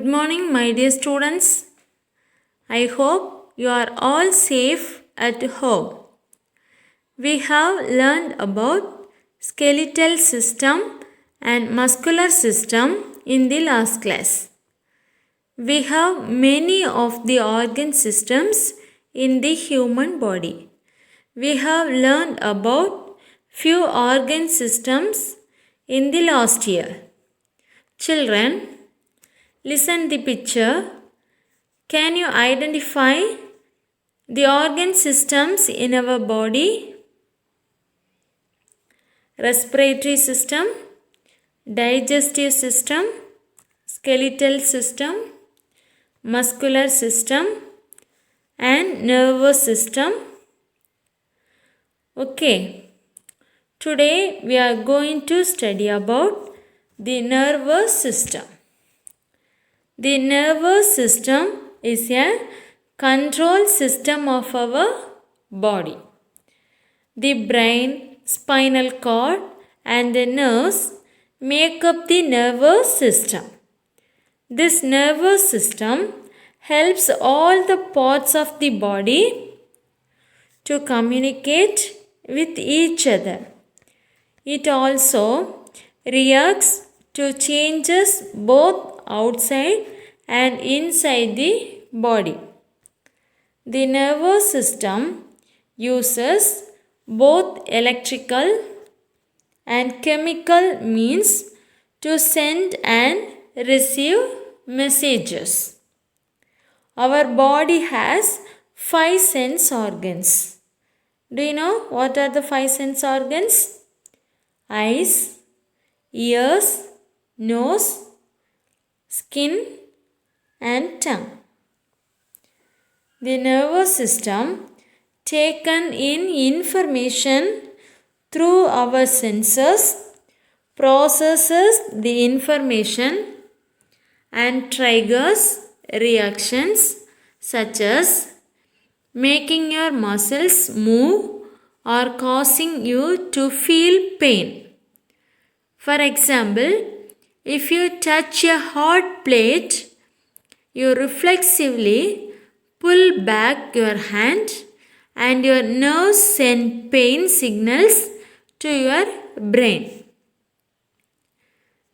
Good morning, my dear students. I hope you are all safe at home. We have learned about skeletal system and muscular system in the last class. We have many of the organ systems in the human body. We have learned about few organ systems in the last year. Children, listen the picture. Can you identify the organ systems in our body? Respiratory system, digestive system, skeletal system, muscular system, and nervous system. Okay. Today we are going to study about the nervous system. The nervous system is a control system of our body. The brain, spinal cord, and the nerves make up the nervous system. This nervous system helps all the parts of the body to communicate with each other. It also reacts to changes both outside and inside the body. The nervous system uses both electrical and chemical means to send and receive messages. Our body has 5 sense organs. Do you know what are the 5 sense organs? Eyes, ears, nose, skin, and tongue. The nervous system taken in information through our senses, processes the information and triggers reactions such as making your muscles move or causing you to feel pain. For example, if you touch a hot plate, you reflexively pull back your hand and your nerves send pain signals to your brain.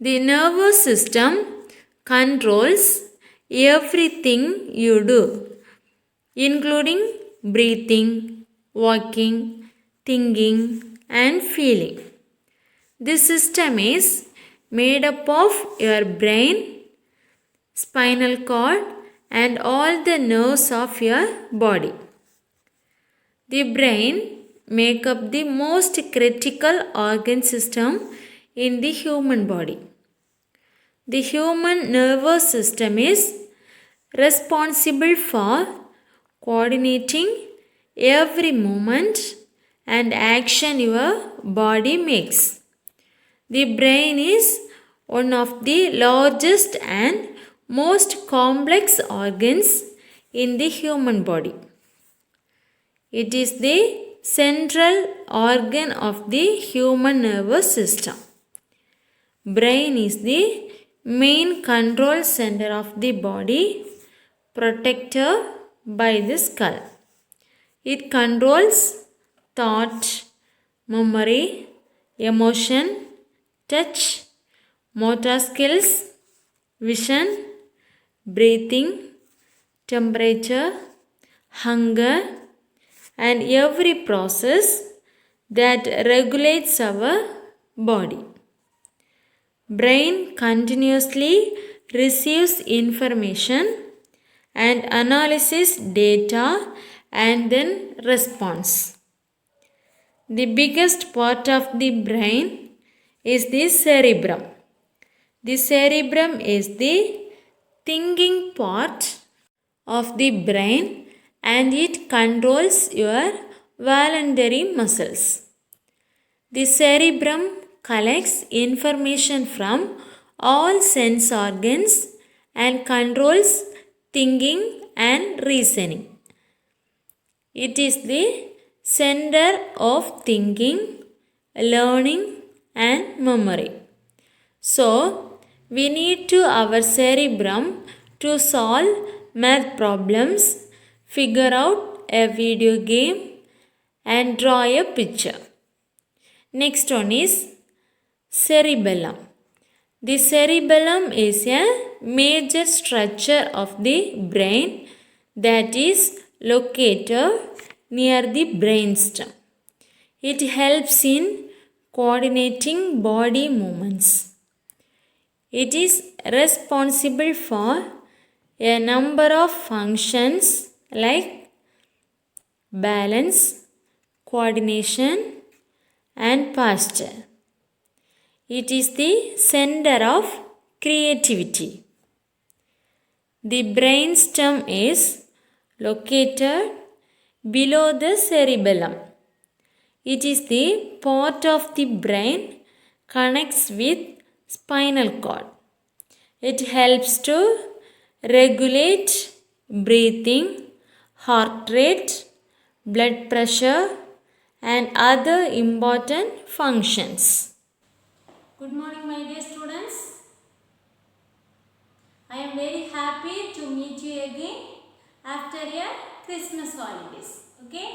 The nervous system controls everything you do, including breathing, walking, thinking, and feeling. This system is made up of your brain, spinal cord, and all the nerves of your body. The brain makes up the most critical organ system in the human body. The human nervous system is responsible for coordinating every movement and action your body makes. The brain is one of the largest and most complex organs in the human body. It is the central organ of the human nervous system. Brain is the main control center of the body, protected by the skull. It controls thought, memory, emotion, touch, motor skills, vision, breathing, temperature, hunger, and every process that regulates our body. Brain continuously receives information and analyzes data and then responds. The biggest part of the brain is the cerebrum. The cerebrum is the thinking part of the brain and it controls your voluntary muscles. The cerebrum collects information from all sense organs and controls thinking and reasoning. It is the center of thinking, learning, and memory. So, we need to our cerebrum to solve math problems, figure out a video game, and draw a picture. Next one is cerebellum. The cerebellum is a major structure of the brain that is located near the brainstem. It helps in coordinating body movements. It is responsible for a number of functions like balance, coordination, and posture. It is the center of creativity. The brainstem is located below the cerebellum. It is the part of the brain connects with spinal cord. It helps to regulate breathing, heart rate, blood pressure, and other important functions. Good morning, my dear students. I am very happy to meet you again after your Christmas holidays. Okay?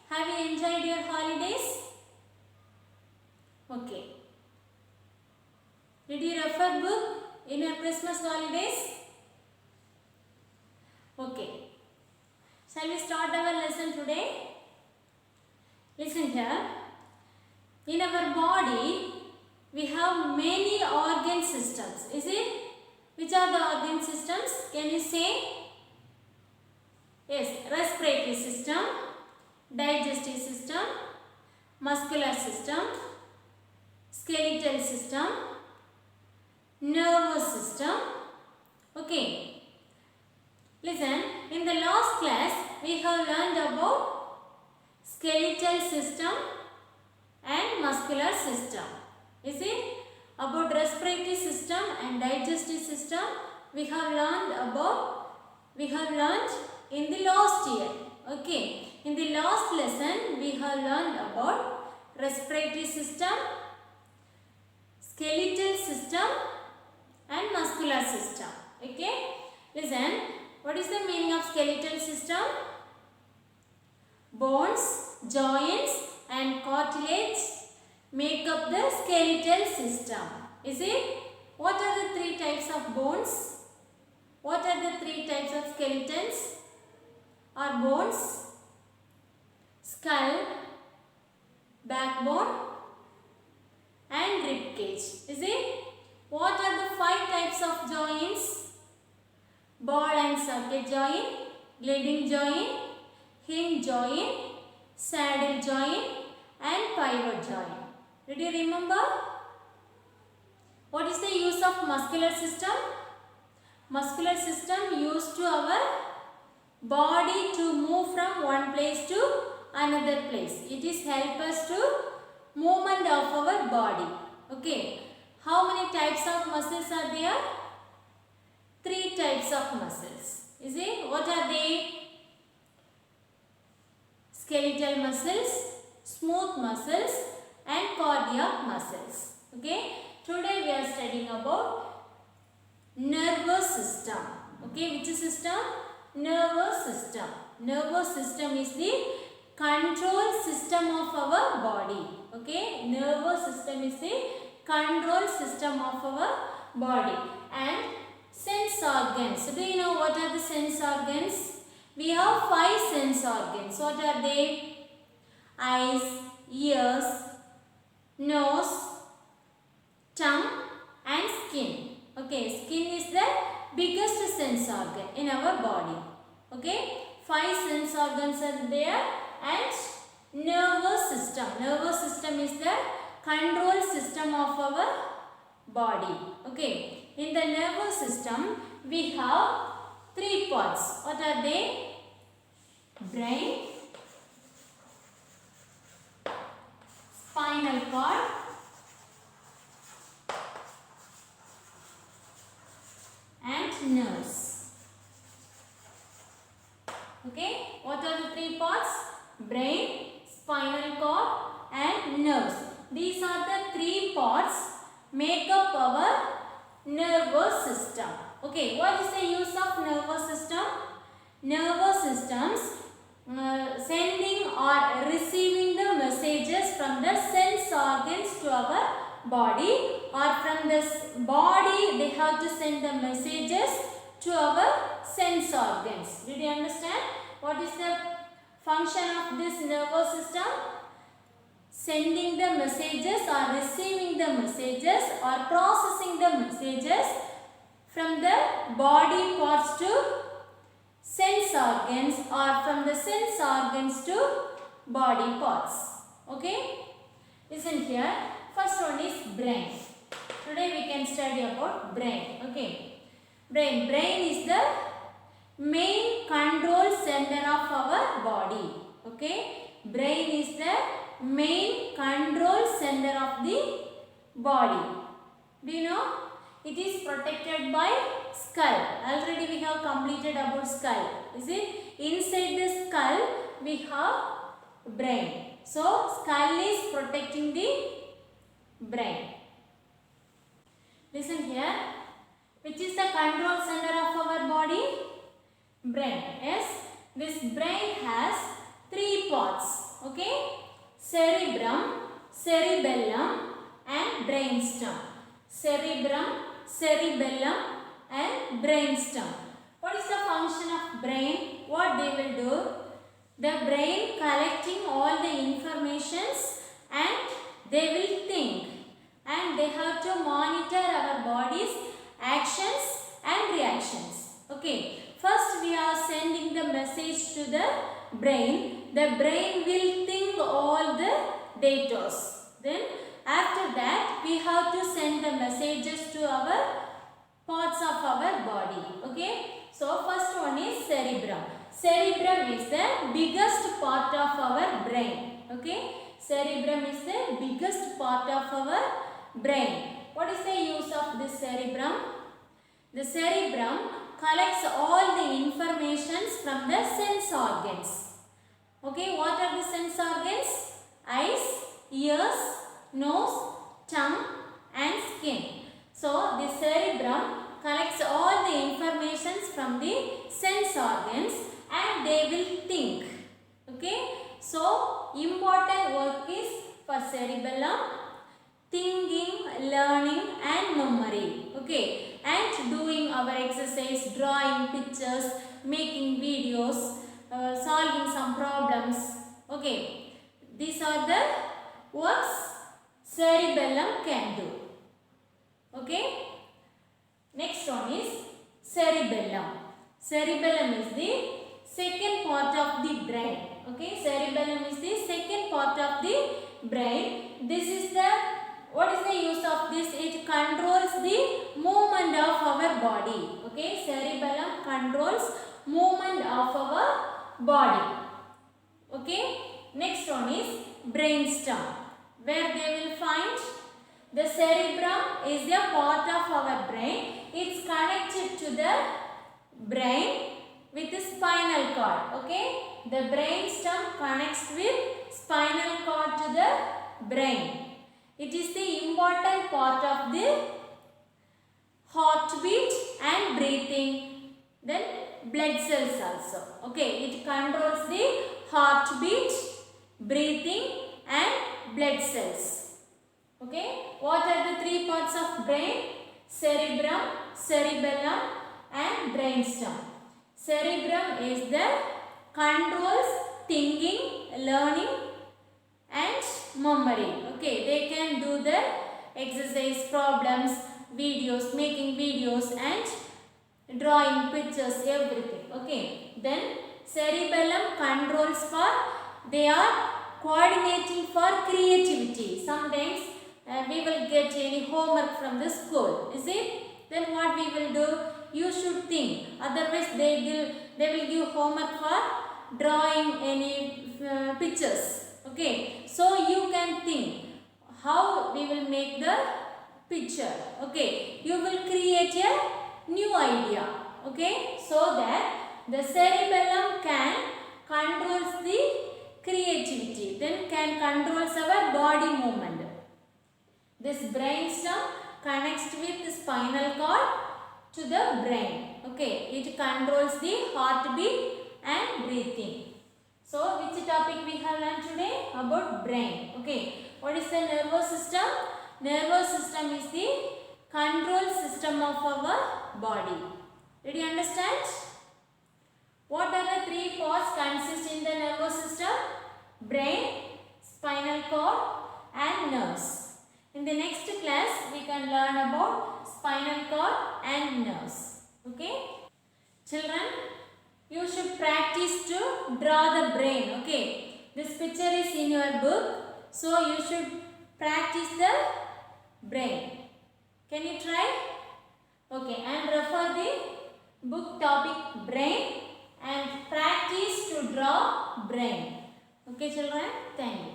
Have you enjoyed your holidays? Okay. Did you refer book in your Christmas holidays? Okay. Shall we start our lesson today? Listen here. In our body, we have many organ systems. Is it? Which are the organ systems? Can you say? Yes, respiratory system, digestive system, muscular system, skeletal system, nervous system. Okay. Listen, in the last class, we have learned about skeletal system and muscular system. Is it? About respiratory system and digestive system, we have learned in the last year. Okay. In the last lesson, we have learned about respiratory system, skeletal system, and muscular system. Okay. Listen, what is the meaning of skeletal system? Bones, joints, and cartilage make up the skeletal system. Is it? What are the three types of bones? What are the three types of skeletons? Are bones, skull, backbone, and rib cage. Is it? What are the five types of joints? Ball and socket joint, gliding joint, hinge joint, saddle joint, and pivot joint. Did you remember? What is the use of muscular system? Muscular system used to our body to move from one place to another place. It is help us to movement of our body. Okay. How many types of muscles are there? Three types of muscles. Is it? What are they? Skeletal muscles, smooth muscles, and cardiac muscles. Okay. Today we are studying about nervous system. Okay. Which system? Nervous system. Nervous system is the control system of our body. Okay. Nervous system is the control system of our body. And sense organs. Do you know what are the sense organs? We have 5 sense organs. What are they? Eyes, ears, nose, tongue, and skin. Okay, skin is the biggest sense organ in our body. Okay, 5 sense organs are there, and nervous system. Nervous system is the control system of our body. Okay, in the nervous system, we have 3 parts. What are they? Brain, spinal cord, and nerves. Okay, what are the 3 parts? Brain, spinal cord, and nerves. These are the 3 parts make up our nervous system. Okay, what is the use of nervous system? Nervous systems sending or receiving the messages from the sense organs to our body, or from this body they have to send the messages to our sense organs. Did you understand? What is the function of this nervous system? Sending the messages or receiving the messages or processing the messages from the body parts to sense organs, or from the sense organs to body parts. Okay? Listen here. First one is brain. Today we can study about brain. Okay? Brain. Brain is the main control center of our body. Okay? Brain is the main control center of the body. Do you know? It is protected by skull. Already we have completed about skull. Is it? Inside the skull we have brain. So skull is protecting the brain. Listen here. Which is the control center of our body? Brain. Yes. This brain has three parts. Okay. Cerebrum, cerebellum and brainstem. Cerebrum, cerebellum and brainstem. What is the function of brain? What they will do? The brain collecting all the informations and they will think, and they have to monitor our body's actions and reactions. Okay. First we are sending the message to the brain. The brain will think all the data. Then after that we have to send the messages to our parts of our body. Okay. So first one is cerebrum. Cerebrum is the biggest part of our brain. Okay. Cerebrum is the biggest part of our brain. What is the use of this cerebrum? The cerebrum collects all the informations from the sense organs. Okay, what are the sense organs? Eyes, ears, nose, tongue and skin. So, the cerebrum collects all the informations from the sense organs and they will think. Okay, so important work is for cerebellum: thinking, learning and memory. Okay, and doing our exercise, drawing pictures, making videos, solving some problems. Okay, these are the works cerebellum can do. Okay, next one is cerebellum. Cerebellum is the second part of the brain. Okay, cerebellum is the second part of the brain. This is the, what is the use of this? It controls the movement of our body. Okay, cerebellum controls movement of our body. Okay, next one is brainstem, where they will find the cerebrum is a part of our brain. It's connected to the brain with the spinal cord. Okay, the brainstem connects with spinal cord to the brain. It is the important part of the heartbeat and breathing. Then blood cells also. Okay, it controls the heartbeat, breathing and blood cells. Okay, what are the three parts of brain? Cerebrum, cerebellum and brainstem. Cerebrum is the controls thinking, learning and memory. Okay, they can do the exercise, problems, videos, making videos and drawing pictures, everything. Okay, then cerebellum controls for, they are coordinating for creativity. Sometimes we will get any homework from the school, is it? Then what we will do? You should think. Otherwise they will give homework for drawing any pictures. Okay, so you can think how we will make the picture. Okay, you will create a new idea. Okay, so that the cerebellum can controls the creativity, then can controls our body movement. This brainstem connects with the spinal cord to the brain. Okay, it controls the heartbeat and breathing. So which topic we have learned today? About brain. Okay, what is the nervous system? Nervous system is the control system of our body. Did you understand? What are the three parts consist in the nervous system? Brain, spinal cord and nerves. In the next class we can learn about spinal cord and nerves. Okay, children, you should practice to draw the brain. Okay, this picture is in your book, so you should practice the brain. Can you try? Okay, and refer the book topic brain and practice to draw brain. Okay children, thank you.